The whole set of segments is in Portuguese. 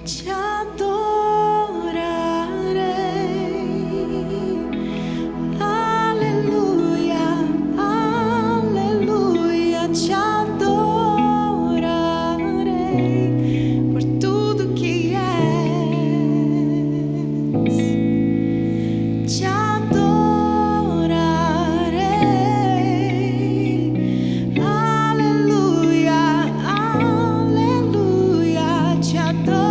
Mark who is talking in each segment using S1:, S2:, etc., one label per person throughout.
S1: Te adorarei. Aleluia, aleluia. Te adorarei por tudo que és. Te adorarei. Aleluia, aleluia. Te adorarei.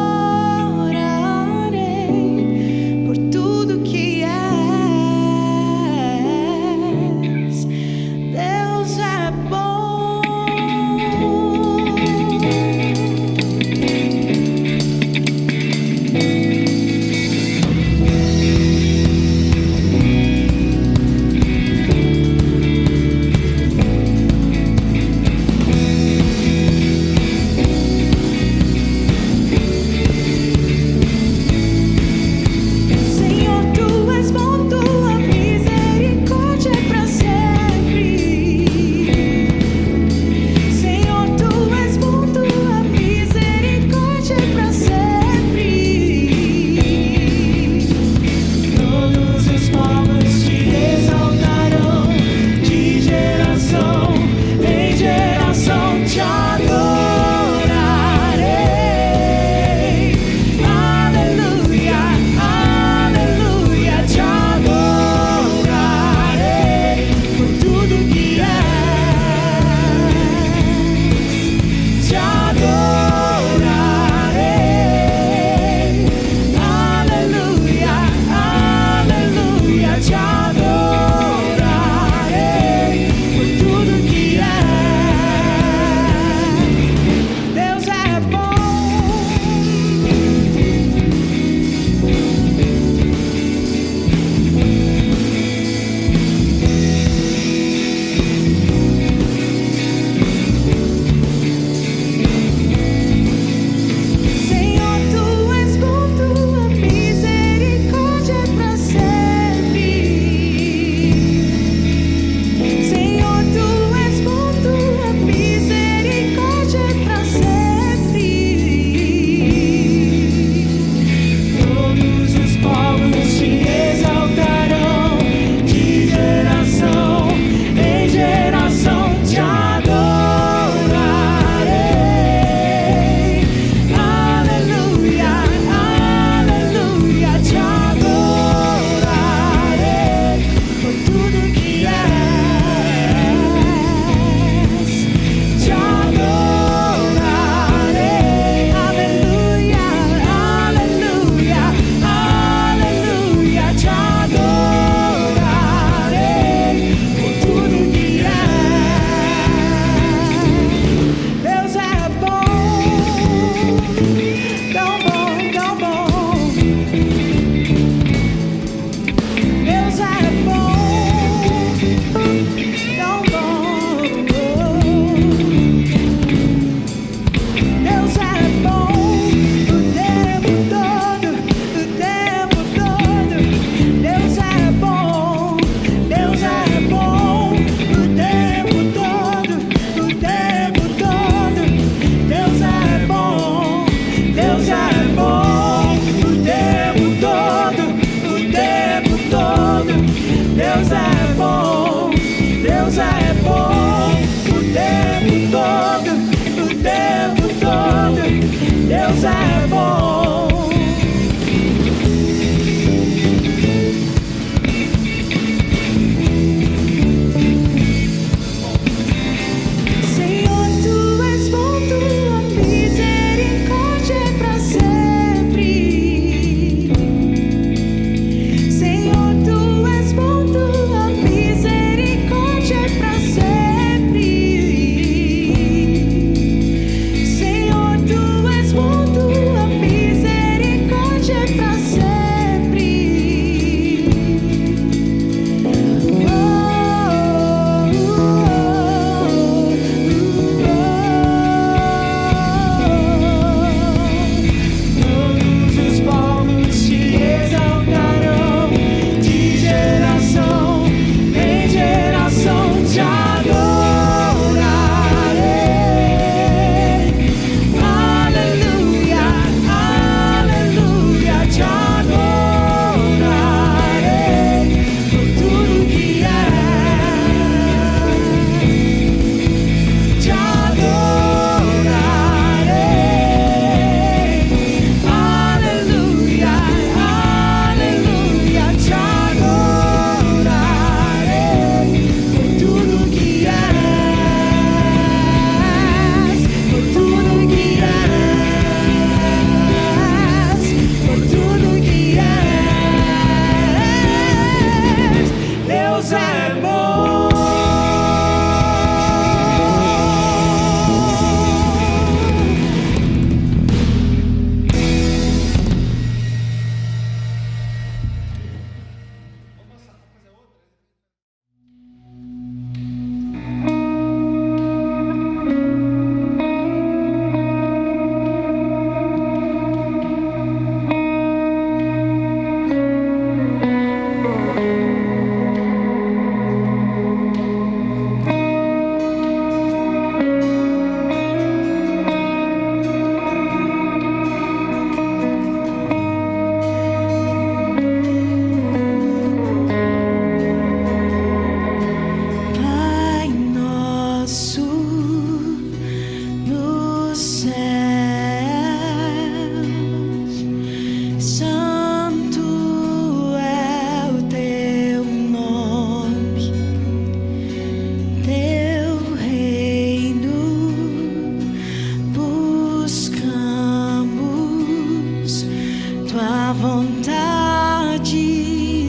S1: vontade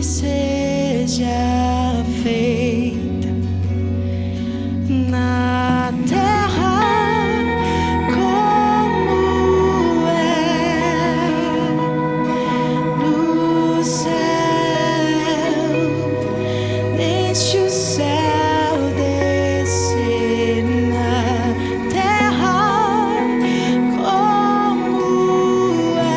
S1: seja feita na terra como é no céu. Deixe o céu descer na terra como é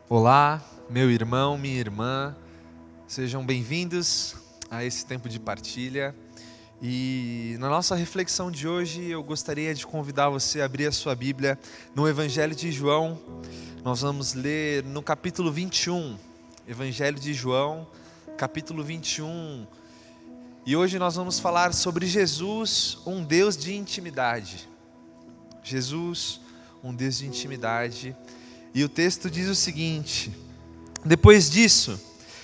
S2: Olá, meu irmão, minha irmã, sejam bem-vindos a esse tempo de partilha. E na nossa reflexão de hoje eu gostaria de convidar você a abrir a sua Bíblia no Evangelho de João. Nós vamos ler no capítulo 21, Evangelho de João, capítulo 21. E hoje nós vamos falar sobre Jesus, um Deus de intimidade. Jesus, um Deus de intimidade. E o texto diz o seguinte: depois disso,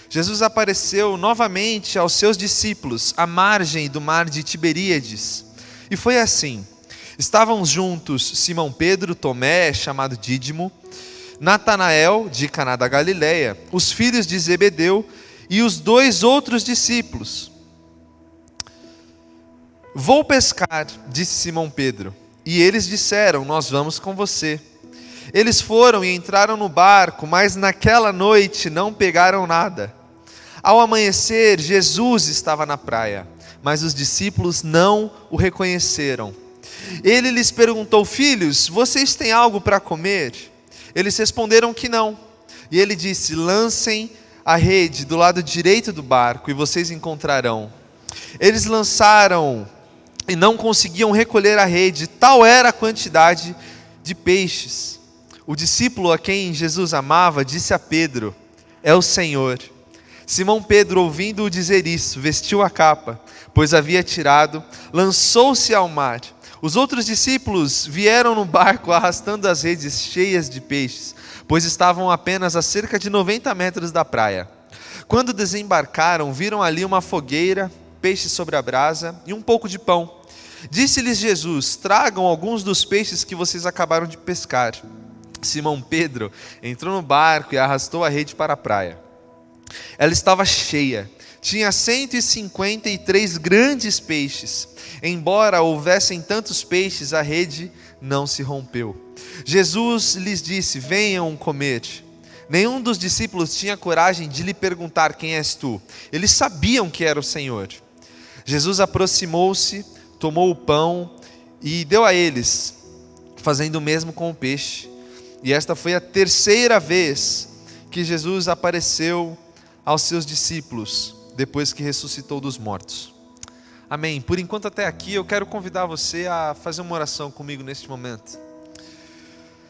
S2: Jesus apareceu novamente aos seus discípulos à margem do mar de Tiberíades. E foi assim: estavam juntos Simão Pedro, Tomé, chamado Dídimo, Natanael, de Caná da Galileia, os filhos de Zebedeu e os 2 outros discípulos. Vou pescar, disse Simão Pedro. E eles disseram: nós vamos com você. Eles foram e entraram no barco, mas naquela noite não pegaram nada. Ao amanhecer, Jesus estava na praia, mas os discípulos não o reconheceram. Ele lhes perguntou: filhos, vocês têm algo para comer? Eles responderam que não. E ele disse: lancem a rede do lado direito do barco e vocês encontrarão. Eles lançaram e não conseguiam recolher a rede, tal era a quantidade de peixes. O discípulo a quem Jesus amava disse a Pedro: é o Senhor. Simão Pedro, ouvindo-o dizer isso, vestiu a capa, pois havia tirado, lançou-se ao mar. Os outros discípulos vieram no barco arrastando as redes cheias de peixes, pois estavam apenas a cerca de 90 metros da praia. Quando desembarcaram, viram ali uma fogueira, peixes sobre a brasa e um pouco de pão. Disse-lhes Jesus: tragam alguns dos peixes que vocês acabaram de pescar. Simão Pedro entrou no barco e arrastou a rede para a praia. Ela estava cheia, tinha 153 grandes peixes. Embora houvessem tantos peixes, a rede não se rompeu. Jesus lhes disse: venham comer. Nenhum dos discípulos tinha coragem de lhe perguntar: quem és tu? Eles sabiam que era o Senhor. Jesus aproximou-se, tomou o pão e deu a eles, fazendo o mesmo com o peixe. E esta foi a 3ª vez que Jesus apareceu aos seus discípulos, depois que ressuscitou dos mortos. Amém. Por enquanto até aqui, eu quero convidar você a fazer uma oração comigo neste momento.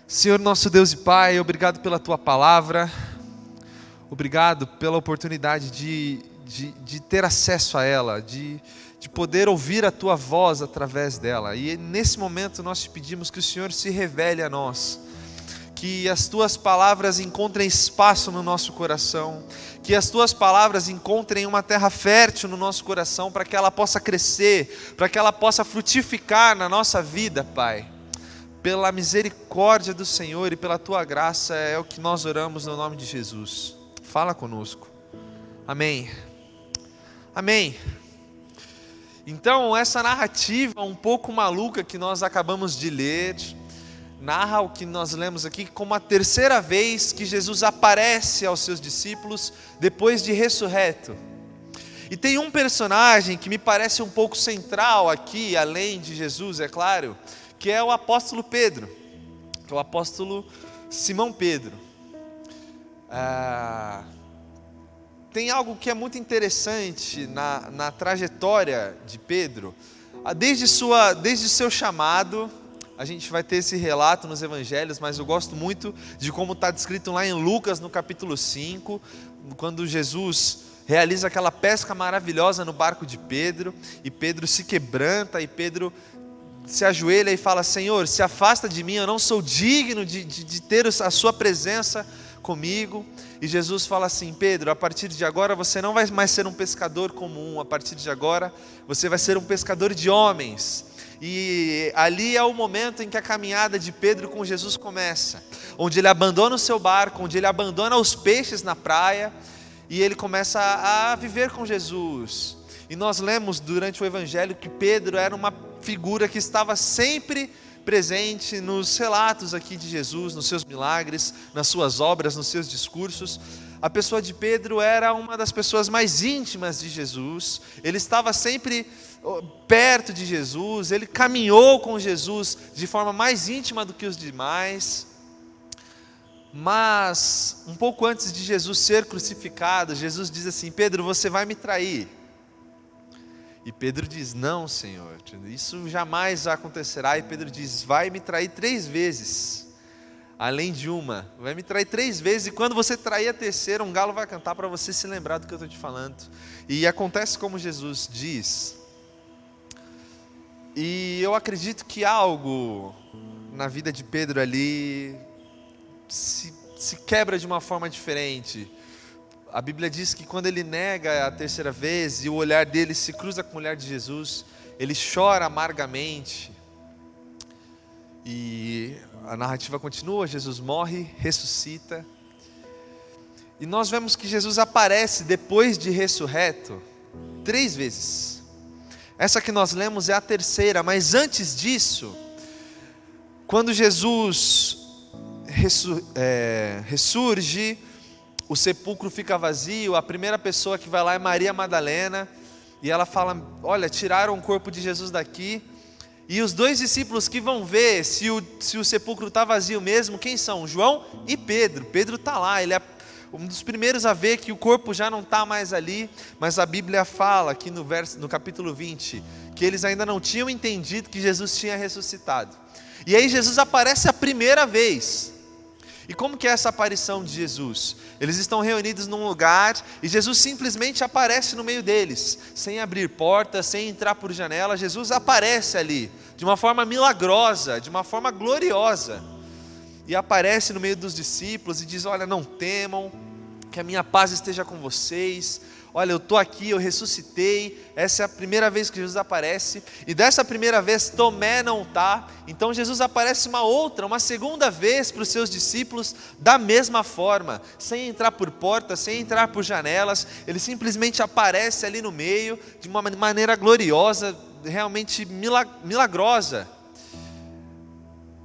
S2: Senhor nosso Deus e Pai, obrigado pela Tua palavra, obrigado pela oportunidade de ter acesso a ela, de poder ouvir a Tua voz através dela. E nesse momento nós te pedimos que o Senhor se revele a nós, que as Tuas palavras encontrem espaço no nosso coração, que as Tuas palavras encontrem uma terra fértil no nosso coração, para que ela possa crescer, para que ela possa frutificar na nossa vida, Pai. Pela misericórdia do Senhor e pela Tua graça é o que nós oramos no nome de Jesus. Fala conosco. Amém. Amém. Então, essa narrativa um pouco maluca que nós acabamos de ler, narra o que nós lemos aqui como a 3ª vez que Jesus aparece aos seus discípulos depois de ressurreto. E tem um personagem que me parece um pouco central aqui, além de Jesus, é claro, que é o apóstolo Pedro, que é o apóstolo Simão Pedro. Tem algo que é muito interessante na trajetória de Pedro. Desde o seu chamado, a gente vai ter esse relato nos evangelhos, mas eu gosto muito de como está descrito lá em Lucas, no capítulo 5, quando Jesus realiza aquela pesca maravilhosa no barco de Pedro, e Pedro se quebranta, e Pedro se ajoelha e fala: Senhor, se afasta de mim, eu não sou digno de ter a sua presença comigo. E Jesus fala assim: Pedro, a partir de agora você não vai mais ser um pescador comum, a partir de agora você vai ser um pescador de homens. E ali é o momento em que a caminhada de Pedro com Jesus começa, onde ele abandona o seu barco, onde ele abandona os peixes na praia, e ele começa a viver com Jesus. E nós lemos durante o evangelho que Pedro era uma figura que estava sempre presente nos relatos aqui de Jesus, nos seus milagres, nas suas obras, nos seus discursos. A pessoa de Pedro era uma das pessoas mais íntimas de Jesus, ele estava sempre perto de Jesus, ele caminhou com Jesus de forma mais íntima do que os demais. Mas, um pouco antes de Jesus ser crucificado, Jesus diz assim: Pedro, você vai me trair. E Pedro diz: não, Senhor, isso jamais acontecerá. E Pedro diz: vai me trair 3 vezes, além de uma. Vai me trair 3 vezes, e quando você trair a terceira, um galo vai cantar, para você se lembrar do que eu estou te falando. E acontece como Jesus diz. E eu acredito que algo na vida de Pedro ali se quebra de uma forma diferente. A Bíblia diz que quando ele nega a terceira vez e o olhar dele se cruza com o olhar de Jesus, ele chora amargamente. E a narrativa continua, Jesus morre, ressuscita. E nós vemos que Jesus aparece depois de ressurreto 3 vezes. Essa que nós lemos é a terceira, mas antes disso, quando Jesus ressurge, o sepulcro fica vazio, a primeira pessoa que vai lá é Maria Madalena, e ela fala: olha, tiraram o corpo de Jesus daqui. E os 2 discípulos que vão ver se o sepulcro está vazio mesmo, quem são? João e Pedro. Pedro está lá, ele é um dos primeiros a ver que o corpo já não está mais ali, mas a Bíblia fala aqui no capítulo 20, que eles ainda não tinham entendido que Jesus tinha ressuscitado. E aí Jesus aparece a primeira vez. E como que é essa aparição de Jesus? Eles estão reunidos num lugar e Jesus simplesmente aparece no meio deles, sem abrir portas, sem entrar por janela. Jesus aparece ali, de uma forma milagrosa, de uma forma gloriosa. E aparece no meio dos discípulos e diz: olha, não temam, que a minha paz esteja com vocês. Olha, eu estou aqui, eu ressuscitei. Essa é a primeira vez que Jesus aparece. E dessa primeira vez Tomé não está. Então Jesus aparece uma segunda vez para os seus discípulos da mesma forma, sem entrar por portas, sem entrar por janelas. Ele simplesmente aparece ali no meio, de uma maneira gloriosa, realmente milagrosa.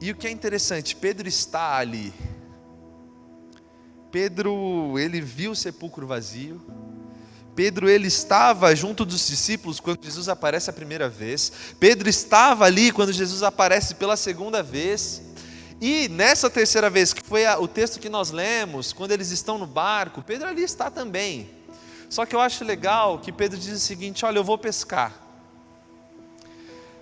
S2: E o que é interessante, Pedro está ali. Pedro, ele viu o sepulcro vazio. Pedro, ele estava junto dos discípulos quando Jesus aparece a primeira vez. Pedro estava ali quando Jesus aparece pela segunda vez. E nessa terceira vez, que foi o texto que nós lemos, quando eles estão no barco, Pedro ali está também. Só que eu acho legal que Pedro diz o seguinte: olha, eu vou pescar.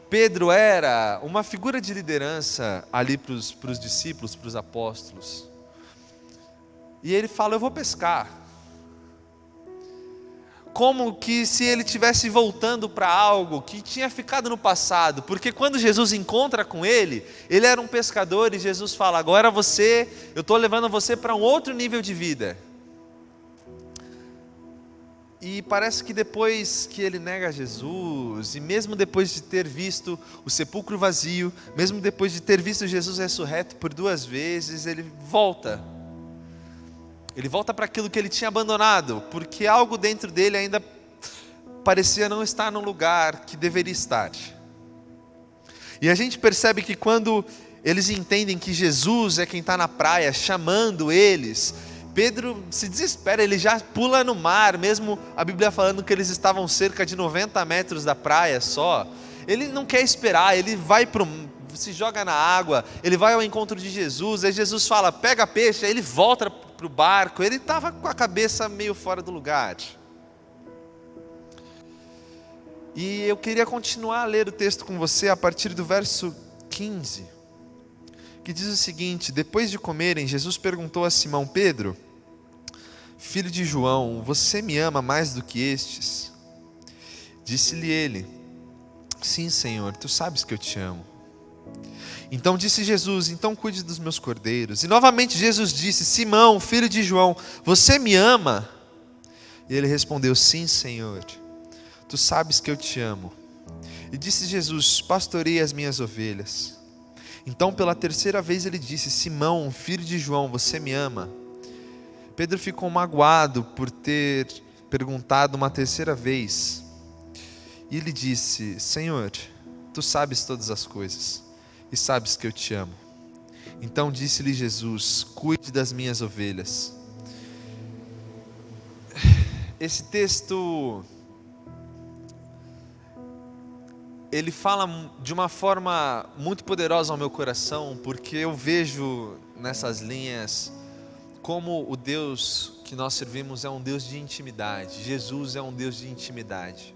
S2: Pedro era uma figura de liderança ali para os discípulos, para os apóstolos. E ele fala: eu vou pescar. Como que se ele estivesse voltando para algo que tinha ficado no passado. Porque quando Jesus encontra com ele era um pescador, e Jesus fala: agora eu estou levando você para um outro nível de vida. E parece que depois que ele nega Jesus, e mesmo depois de ter visto o sepulcro vazio, mesmo depois de ter visto Jesus ressurreto por 2 vezes, ele volta. Ele volta para aquilo que ele tinha abandonado, porque algo dentro dele ainda parecia não estar no lugar que deveria estar. E a gente percebe que quando eles entendem que Jesus é quem está na praia chamando eles, Pedro se desespera, ele já pula no mar, mesmo a Bíblia falando que eles estavam cerca de 90 metros da praia só. Ele não quer esperar, ele se joga na água, ele vai ao encontro de Jesus, aí Jesus fala: pega peixe, aí ele volta para o barco. Ele estava com a cabeça meio fora do lugar. E eu queria continuar a ler o texto com você a partir do verso 15, que diz o seguinte: depois de comerem, Jesus perguntou a Simão Pedro, filho de João: você me ama mais do que estes? Disse-lhe ele: sim, Senhor, tu sabes que eu te amo. Então disse Jesus: então cuide dos meus cordeiros. E novamente Jesus disse: Simão, filho de João, você me ama? E ele respondeu: sim, Senhor, tu sabes que eu te amo. E disse Jesus: pastoreie as minhas ovelhas. Então pela terceira vez ele disse: Simão, filho de João, você me ama? Pedro ficou magoado por ter perguntado uma terceira vez. E ele disse: Senhor, tu sabes todas as coisas, e sabes que eu te amo. Então disse-lhe Jesus: cuide das minhas ovelhas. Esse texto, ele fala de uma forma muito poderosa ao meu coração, porque eu vejo nessas linhas como o Deus que nós servimos é um Deus de intimidade. Jesus é um Deus de intimidade.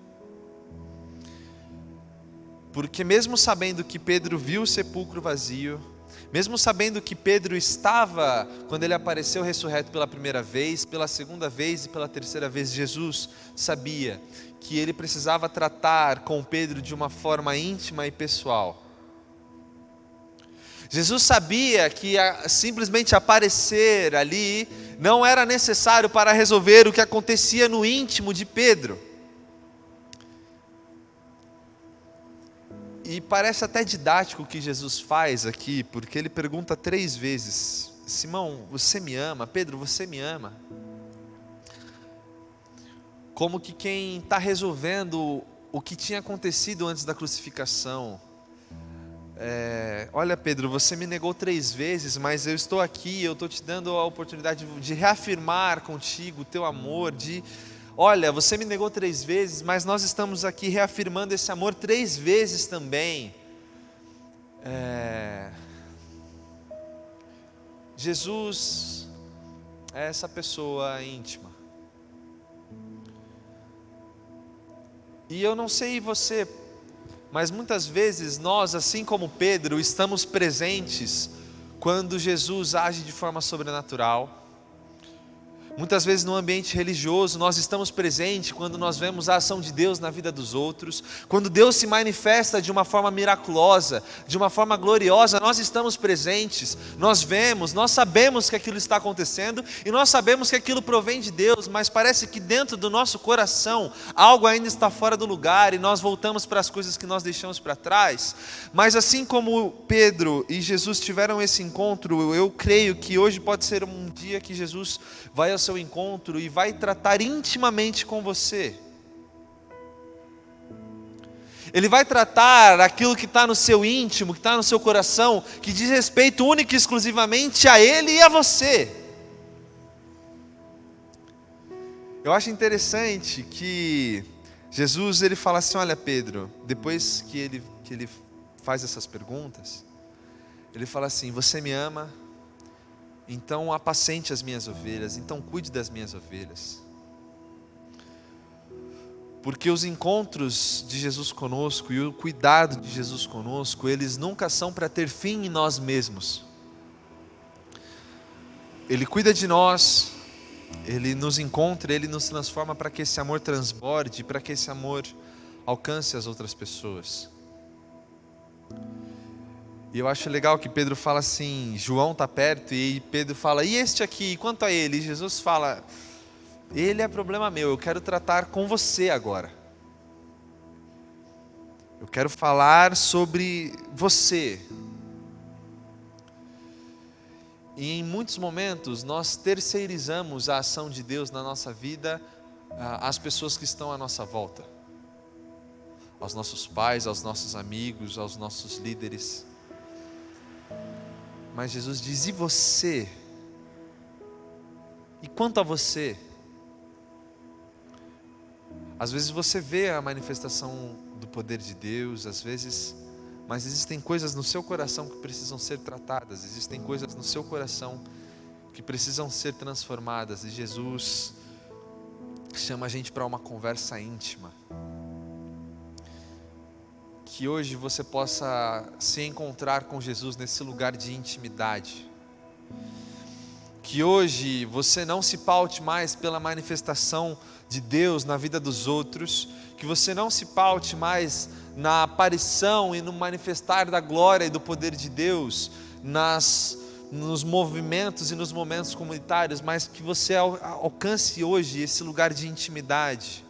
S2: Porque mesmo sabendo que Pedro viu o sepulcro vazio, mesmo sabendo que Pedro estava, quando ele apareceu ressurreto pela primeira vez, pela segunda vez e pela terceira vez, Jesus sabia que ele precisava tratar com Pedro de uma forma íntima e pessoal. Jesus sabia que simplesmente aparecer ali não era necessário para resolver o que acontecia no íntimo de Pedro. E parece até didático o que Jesus faz aqui, porque ele pergunta 3 vezes: Simão, você me ama? Pedro, você me ama? Como que quem está resolvendo o que tinha acontecido antes da crucificação. Olha, Pedro, você me negou 3 vezes, mas eu estou aqui, eu estou te dando a oportunidade de reafirmar contigo o teu amor, olha, você me negou 3 vezes, mas nós estamos aqui reafirmando esse amor 3 vezes também. Jesus é essa pessoa íntima. E eu não sei você, mas muitas vezes nós, assim como Pedro, estamos presentes quando Jesus age de forma sobrenatural. Muitas vezes no ambiente religioso nós estamos presentes quando nós vemos a ação de Deus na vida dos outros. Quando Deus se manifesta de uma forma miraculosa, de uma forma gloriosa, nós estamos presentes. Nós vemos, nós sabemos que aquilo está acontecendo e nós sabemos que aquilo provém de Deus, mas parece que dentro do nosso coração algo ainda está fora do lugar e nós voltamos para as coisas que nós deixamos para trás. Mas assim como Pedro e Jesus tiveram esse encontro, eu creio que hoje pode ser um dia que Jesus vai ao seu encontro e vai tratar intimamente com você. Ele vai tratar aquilo que está no seu íntimo, que está no seu coração, que diz respeito único e exclusivamente a Ele e a você. Eu acho interessante que Jesus ele fala assim: olha, Pedro, depois que ele faz essas perguntas, ele fala assim: você me ama? Então apacente as minhas ovelhas, então cuide das minhas ovelhas. Porque os encontros de Jesus conosco e o cuidado de Jesus conosco, eles nunca são para ter fim em nós mesmos. Ele cuida de nós, Ele nos encontra, Ele nos transforma para que esse amor transborde, para que esse amor alcance as outras pessoas. E eu acho legal que Pedro fala assim, João está perto, e Pedro fala: e este aqui, quanto a ele? E Jesus fala: ele é problema meu, eu quero tratar com você agora. Eu quero falar sobre você. E em muitos momentos nós terceirizamos a ação de Deus na nossa vida às pessoas que estão à nossa volta. Aos nossos pais, aos nossos amigos, aos nossos líderes. Mas Jesus diz: e você? E quanto a você? Às vezes você vê a manifestação do poder de Deus, às vezes, mas existem coisas no seu coração que precisam ser tratadas, existem coisas no seu coração que precisam ser transformadas, e Jesus chama a gente para uma conversa íntima. Que hoje você possa se encontrar com Jesus nesse lugar de intimidade. Que hoje você não se paute mais pela manifestação de Deus na vida dos outros. Que você não se paute mais na aparição e no manifestar da glória e do poder de Deus nos movimentos e nos momentos comunitários, mas que você alcance hoje esse lugar de intimidade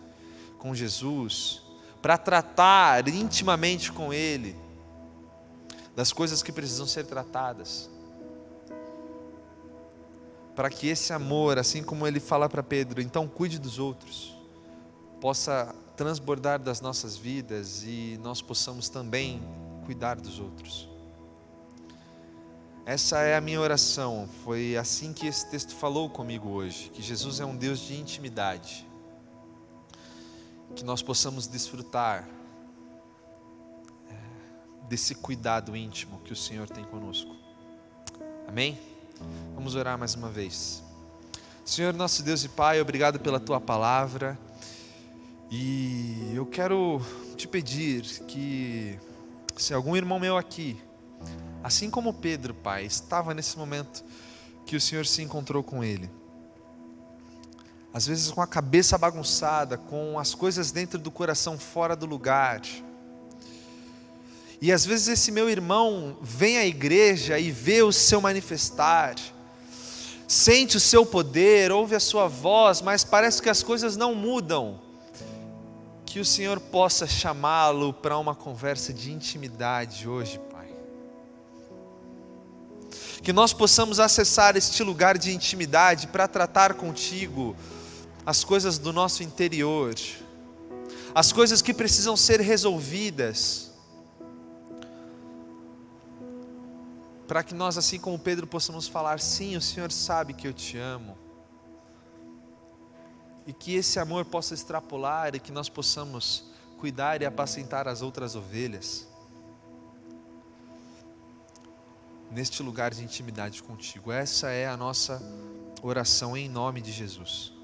S2: com Jesus, para tratar intimamente com Ele das coisas que precisam ser tratadas, para que esse amor, assim como Ele fala para Pedro, então cuide dos outros, possa transbordar das nossas vidas e nós possamos também cuidar dos outros. Essa é a minha oração, foi assim que esse texto falou comigo hoje, que Jesus é um Deus de intimidade, que nós possamos desfrutar desse cuidado íntimo que o Senhor tem conosco. Amém? Vamos orar mais uma vez. Senhor nosso Deus e Pai, obrigado pela Tua palavra. E eu quero te pedir que, se algum irmão meu aqui, assim como Pedro, Pai, estava nesse momento que o Senhor se encontrou com ele, às vezes com a cabeça bagunçada, com as coisas dentro do coração fora do lugar, e às vezes esse meu irmão vem à igreja e vê o seu manifestar, sente o seu poder, ouve a sua voz, mas parece que as coisas não mudam, que o Senhor possa chamá-lo para uma conversa de intimidade hoje, Pai. Que nós possamos acessar este lugar de intimidade para tratar contigo as coisas do nosso interior, as coisas que precisam ser resolvidas, para que nós, assim como Pedro, possamos falar: sim, o Senhor sabe que eu te amo. E que esse amor possa extrapolar e que nós possamos cuidar e apacentar as outras ovelhas neste lugar de intimidade contigo. Essa é a nossa oração em nome de Jesus.